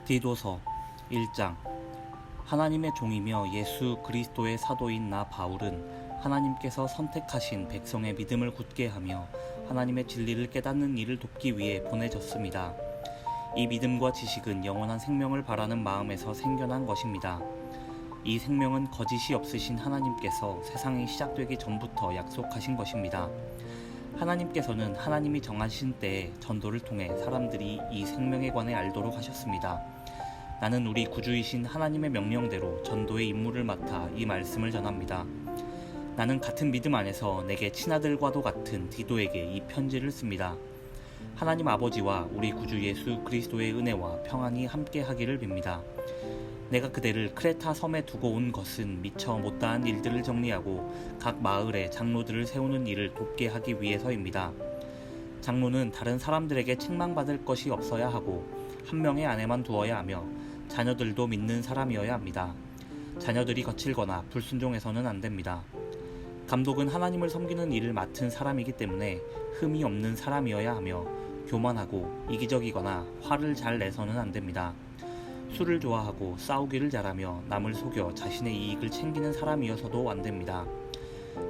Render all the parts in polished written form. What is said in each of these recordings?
디도서 1장. 하나님의 종이며 예수 그리스도의 사도인 나 바울은 하나님께서 선택하신 백성의 믿음을 굳게 하며 하나님의 진리를 깨닫는 일을 돕기 위해 보내졌습니다. 이 믿음과 지식은 영원한 생명을 바라는 마음에서 생겨난 것입니다. 이 생명은 거짓이 없으신 하나님께서 세상이 시작되기 전부터 약속하신 것입니다. 하나님께서는 하나님이 정하신 때에 전도를 통해 사람들이 이 생명에 관해 알도록 하셨습니다. 나는 우리 구주이신 하나님의 명령대로 전도의 임무를 맡아 이 말씀을 전합니다. 나는 같은 믿음 안에서 내게 친아들과도 같은 디도에게 이 편지를 씁니다. 하나님 아버지와 우리 구주 예수 그리스도의 은혜와 평안이 함께 하기를 빕니다. 내가 그대를 크레타 섬에 두고 온 것은 미처 못다한 일들을 정리하고 각 마을에 장로들을 세우는 일을 돕게 하기 위해서입니다. 장로는 다른 사람들에게 책망받을 것이 없어야 하고 한 명의 아내만 두어야 하며 자녀들도 믿는 사람이어야 합니다. 자녀들이 거칠거나 불순종해서는 안 됩니다. 감독은 하나님을 섬기는 일을 맡은 사람이기 때문에 흠이 없는 사람이어야 하며 교만하고 이기적이거나 화를 잘 내서는 안 됩니다. 술을 좋아하고 싸우기를 잘하며 남을 속여 자신의 이익을 챙기는 사람이어서도 안 됩니다.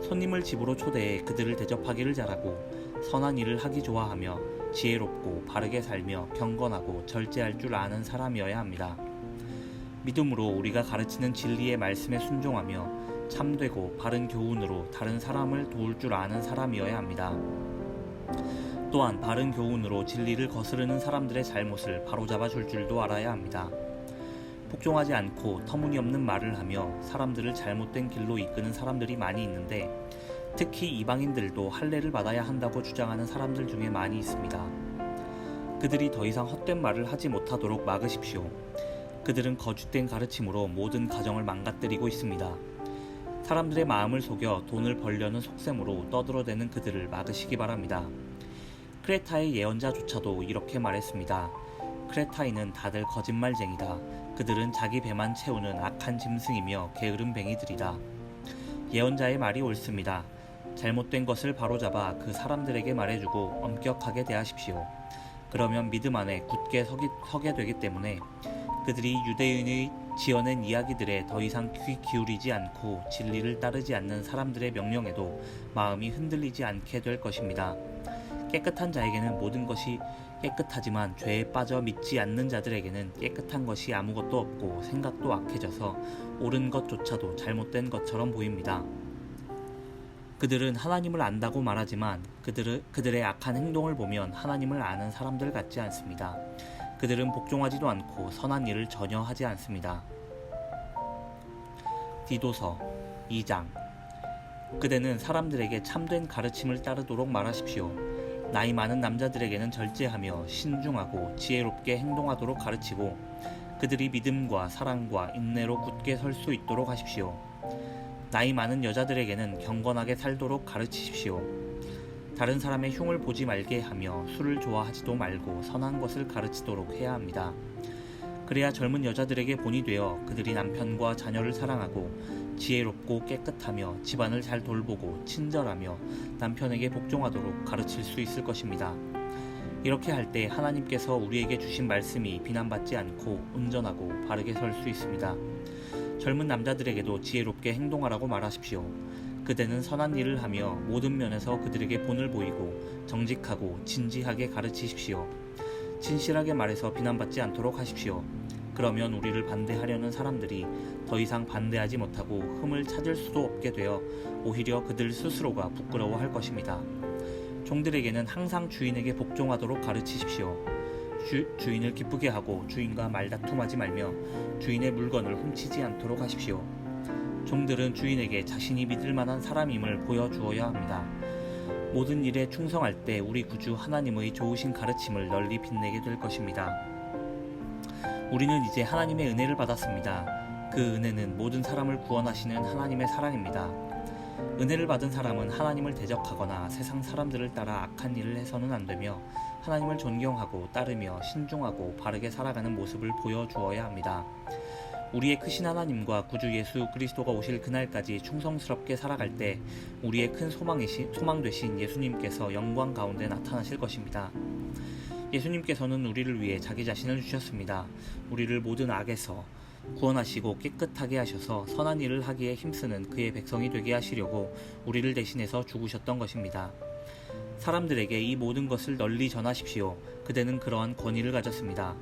손님을 집으로 초대해 그들을 대접하기를 잘하고 선한 일을 하기 좋아하며 지혜롭고 바르게 살며 경건하고 절제할 줄 아는 사람이어야 합니다. 믿음으로 우리가 가르치는 진리의 말씀에 순종하며 참되고 바른 교훈으로 다른 사람을 도울 줄 아는 사람이어야 합니다. 또한 바른 교훈으로 진리를 거스르는 사람들의 잘못을 바로잡아 줄 줄도 알아야 합니다. 복종하지 않고 터무니없는 말을 하며 사람들을 잘못된 길로 이끄는 사람들이 많이 있는데 특히 이방인들도 할례를 받아야 한다고 주장하는 사람들 중에 많이 있습니다. 그들이 더 이상 헛된 말을 하지 못하도록 막으십시오. 그들은 거짓된 가르침으로 모든 가정을 망가뜨리고 있습니다. 사람들의 마음을 속여 돈을 벌려는 속셈으로 떠들어대는 그들을 막으시기 바랍니다. 크레타의 예언자조차도 이렇게 말했습니다. 크레타인은 다들 거짓말쟁이다. 그들은 자기 배만 채우는 악한 짐승이며 게으른 뱅이들이다. 예언자의 말이 옳습니다. 잘못된 것을 바로잡아 그 사람들에게 말해주고 엄격하게 대하십시오. 그러면 믿음 안에 굳게 서게 되기 때문에 그들이 유대인의 지어낸 이야기들에 더 이상 귀 기울이지 않고 진리를 따르지 않는 사람들의 명령에도 마음이 흔들리지 않게 될 것입니다. 깨끗한 자에게는 모든 것이 깨끗하지만 죄에 빠져 믿지 않는 자들에게는 깨끗한 것이 아무것도 없고 생각도 악해져서 옳은 것조차도 잘못된 것처럼 보입니다. 그들은 하나님을 안다고 말하지만 그들의 악한 행동을 보면 하나님을 아는 사람들 같지 않습니다. 그들은 복종하지도 않고 선한 일을 전혀 하지 않습니다. 디도서 2장. 그대는 사람들에게 참된 가르침을 따르도록 말하십시오. 나이 많은 남자들에게는 절제하며 신중하고 지혜롭게 행동하도록 가르치고 그들이 믿음과 사랑과 인내로 굳게 설 수 있도록 하십시오. 나이 많은 여자들에게는 경건하게 살도록 가르치십시오. 다른 사람의 흉을 보지 말게 하며 술을 좋아하지도 말고 선한 것을 가르치도록 해야 합니다. 그래야 젊은 여자들에게 본이 되어 그들이 남편과 자녀를 사랑하고 지혜롭고 깨끗하며 집안을 잘 돌보고 친절하며 남편에게 복종하도록 가르칠 수 있을 것입니다. 이렇게 할 때 하나님께서 우리에게 주신 말씀이 비난받지 않고 온전하고 바르게 설 수 있습니다. 젊은 남자들에게도 지혜롭게 행동하라고 말하십시오. 그대는 선한 일을 하며 모든 면에서 그들에게 본을 보이고 정직하고 진지하게 가르치십시오. 진실하게 말해서 비난받지 않도록 하십시오. 그러면 우리를 반대하려는 사람들이 더 이상 반대하지 못하고 흠을 찾을 수도 없게 되어 오히려 그들 스스로가 부끄러워할 것입니다. 종들에게는 항상 주인에게 복종하도록 가르치십시오. 주인을 기쁘게 하고 주인과 말다툼하지 말며 주인의 물건을 훔치지 않도록 하십시오. 종들은 주인에게 자신이 믿을 만한 사람임을 보여주어야 합니다. 모든 일에 충성할 때 우리 구주 하나님의 좋으신 가르침을 널리 빛내게 될 것입니다. 우리는 이제 하나님의 은혜를 받았습니다. 그 은혜는 모든 사람을 구원하시는 하나님의 사랑입니다. 은혜를 받은 사람은 하나님을 대적하거나 세상 사람들을 따라 악한 일을 해서는 안 되며 하나님을 존경하고 따르며 신중하고 바르게 살아가는 모습을 보여주어야 합니다. 우리의 크신 하나님과 구주 예수 그리스도가 오실 그날까지 충성스럽게 살아갈 때 우리의 큰 소망 되신 예수님께서 영광 가운데 나타나실 것입니다. 예수님께서는 우리를 위해 자기 자신을 주셨습니다. 우리를 모든 악에서 구원하시고 깨끗하게 하셔서 선한 일을 하기에 힘쓰는 그의 백성이 되게 하시려고 우리를 대신해서 죽으셨던 것입니다. 사람들에게 이 모든 것을 널리 전하십시오. 그대는 그러한 권위를 가졌습니다.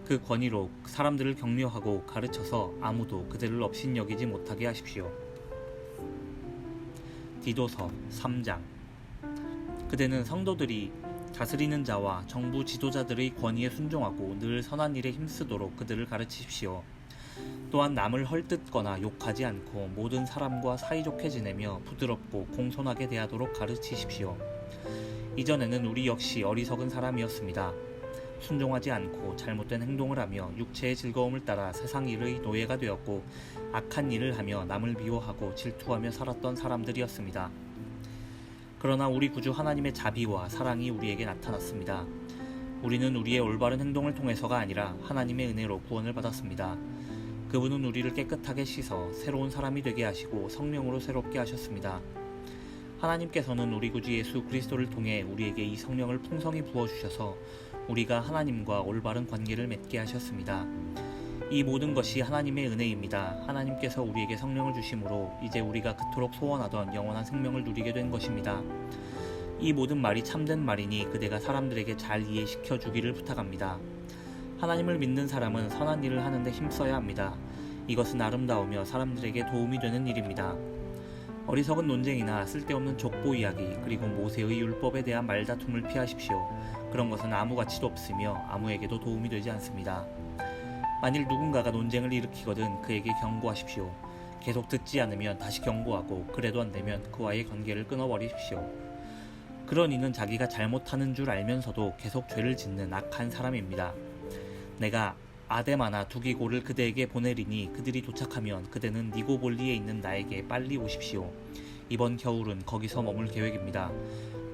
그 권위로 사람들을 격려하고 가르쳐서 아무도 그들을 업신여기지 못하게 하십시오. 디도서 3장. 그대는 성도들이 다스리는 자와 정부 지도자들의 권위에 순종하고 늘 선한 일에 힘쓰도록 그들을 가르치십시오. 또한 남을 헐뜯거나 욕하지 않고 모든 사람과 사이좋게 지내며 부드럽고 공손하게 대하도록 가르치십시오. 이전에는 우리 역시 어리석은 사람이었습니다. 순종하지 않고 잘못된 행동을 하며 육체의 즐거움을 따라 세상 일의 노예가 되었고 악한 일을 하며 남을 미워하고 질투하며 살았던 사람들이었습니다. 그러나 우리 구주 하나님의 자비와 사랑이 우리에게 나타났습니다. 우리는 우리의 올바른 행동을 통해서가 아니라 하나님의 은혜로 구원을 받았습니다. 그분은 우리를 깨끗하게 씻어 새로운 사람이 되게 하시고 성령으로 새롭게 하셨습니다. 하나님께서는 우리 구주 예수 그리스도를 통해 우리에게 이 성령을 풍성히 부어주셔서 우리가 하나님과 올바른 관계를 맺게 하셨습니다. 이 모든 것이 하나님의 은혜입니다. 하나님께서 우리에게 성령을 주심으로 이제 우리가 그토록 소원하던 영원한 생명을 누리게 된 것입니다. 이 모든 말이 참된 말이니 그대가 사람들에게 잘 이해시켜 주기를 부탁합니다. 하나님을 믿는 사람은 선한 일을 하는데 힘써야 합니다. 이것은 아름다우며 사람들에게 도움이 되는 일입니다. 어리석은 논쟁이나 쓸데없는 족보 이야기 그리고 모세의 율법에 대한 말다툼을 피하십시오. 그런 것은 아무 가치도 없으며 아무에게도 도움이 되지 않습니다. 만일 누군가가 논쟁을 일으키거든 그에게 경고하십시오. 계속 듣지 않으면 다시 경고하고 그래도 안되면 그와의 관계를 끊어버리십시오. 그런 이는 자기가 잘못하는 줄 알면서도 계속 죄를 짓는 악한 사람입니다. 내가 아데마나 두기고를 그대에게 보내리니 그들이 도착하면 그대는 니고볼리에 있는 나에게 빨리 오십시오. 이번 겨울은 거기서 머물 계획입니다.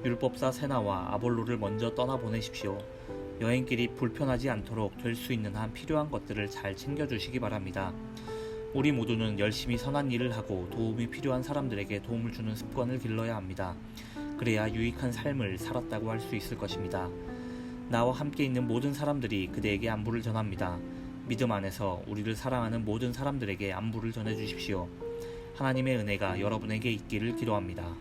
율법사 세나와 아볼로를 먼저 떠나보내십시오. 여행길이 불편하지 않도록 될 수 있는 한 필요한 것들을 잘 챙겨주시기 바랍니다. 우리 모두는 열심히 선한 일을 하고 도움이 필요한 사람들에게 도움을 주는 습관을 길러야 합니다. 그래야 유익한 삶을 살았다고 할 수 있을 것입니다. 나와 함께 있는 모든 사람들이 그대에게 안부를 전합니다. 믿음 안에서 우리를 사랑하는 모든 사람들에게 안부를 전해주십시오. 하나님의 은혜가 여러분에게 있기를 기도합니다.